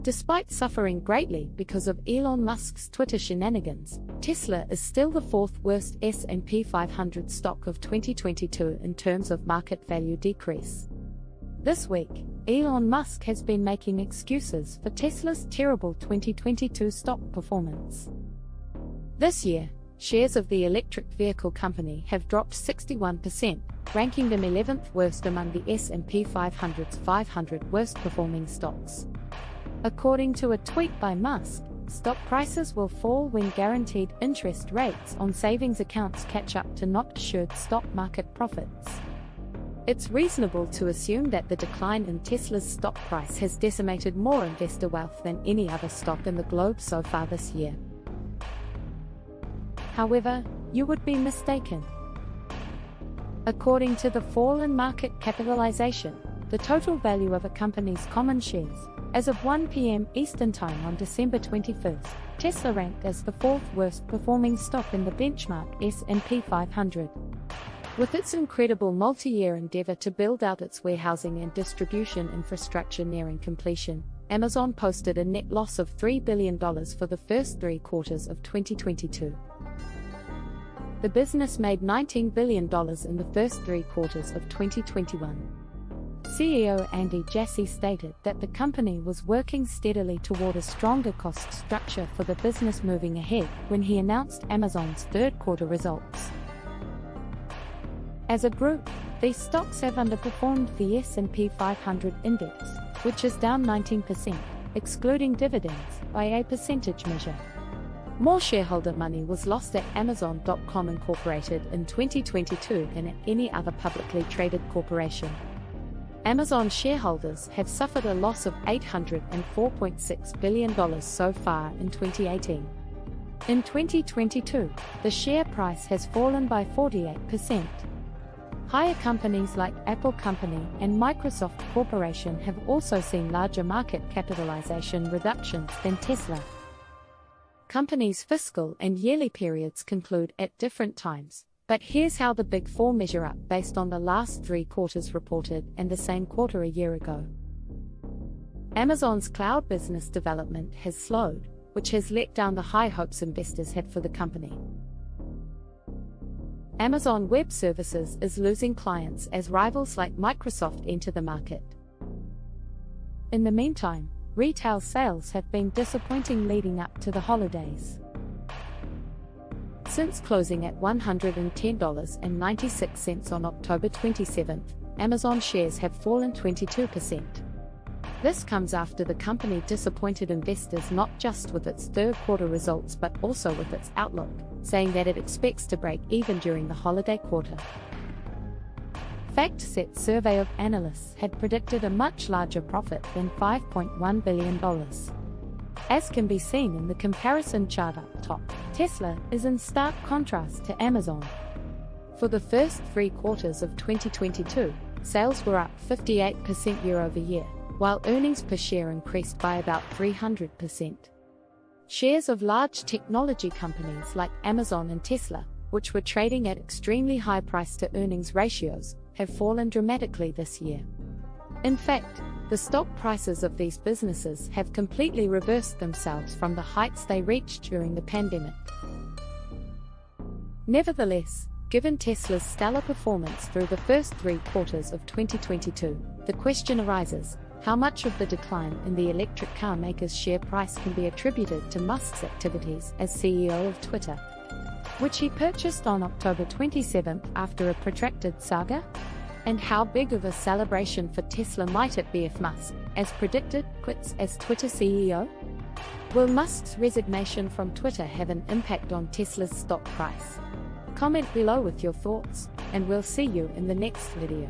Despite suffering greatly because of Elon Musk's Twitter shenanigans, Tesla is still the fourth worst S&P 500 stock of 2022 in terms of market value decrease. This week, Elon Musk has been making excuses for Tesla's terrible 2022 stock performance. This year, shares of the electric vehicle company have dropped 61%, ranking them 11th worst among the S&P 500's 500 worst performing stocks. According to a tweet by Musk, stock prices will fall when guaranteed interest rates on savings accounts catch up to not assured stock market profits. It's reasonable to assume that the decline in Tesla's stock price has decimated more investor wealth than any other stock in the globe so far this year. However, you would be mistaken. According to the fall in market capitalization, the total value of a company's common shares, as of 1 p.m. Eastern Time on December 21st, Tesla ranked as the fourth worst performing stock in the benchmark S&P 500. With its incredible multi-year endeavor to build out its warehousing and distribution infrastructure nearing completion, Amazon posted a net loss of $3 billion for the first 3 quarters of 2022. The business made $19 billion in the first 3 quarters of 2021. CEO Andy Jassy stated that the company was working steadily toward a stronger cost structure for the business moving ahead when he announced Amazon's third quarter results. As a group, these stocks have underperformed the S&P 500 index, which is down 19%, excluding dividends, by a percentage measure. More shareholder money was lost at Amazon.com Incorporated in 2022 than at any other publicly traded corporation. Amazon shareholders have suffered a loss of $804.6 billion so far in 2018. In 2022, the share price has fallen by 48%. Higher companies like Apple Company and Microsoft Corporation have also seen larger market capitalization reductions than Tesla. Companies' fiscal and yearly periods conclude at different times, but here's how the Big Four measure up based on the last 3 quarters reported and the same quarter a year ago. Amazon's cloud business development has slowed, which has let down the high hopes investors had for the company. Amazon Web Services is losing clients as rivals like Microsoft enter the market. In the meantime, retail sales have been disappointing leading up to the holidays. Since closing at $110.96 on October 27, Amazon shares have fallen 22%. This comes after the company disappointed investors not just with its third quarter results but also with its outlook, saying that it expects to break even during the holiday quarter. FactSet's survey of analysts had predicted a much larger profit than $5.1 billion. As can be seen in the comparison chart up top, Tesla is in stark contrast to Amazon. For the first 3 quarters of 2022, sales were up 58% year-over-year, while earnings per share increased by about 300%. Shares of large technology companies like Amazon and Tesla, which were trading at extremely high price-to-earnings ratios, have fallen dramatically this year. In fact, the stock prices of these businesses have completely reversed themselves from the heights they reached during the pandemic. Nevertheless, given Tesla's stellar performance through the first 3 quarters of 2022, the question arises: how much of the decline in the electric car maker's share price can be attributed to Musk's activities as CEO of Twitter, which he purchased on October 27 after a protracted saga? And how big of a celebration for Tesla might it be if Musk, as predicted, quits as Twitter CEO? Will Musk's resignation from Twitter have an impact on Tesla's stock price? Comment below with your thoughts, and we'll see you in the next video.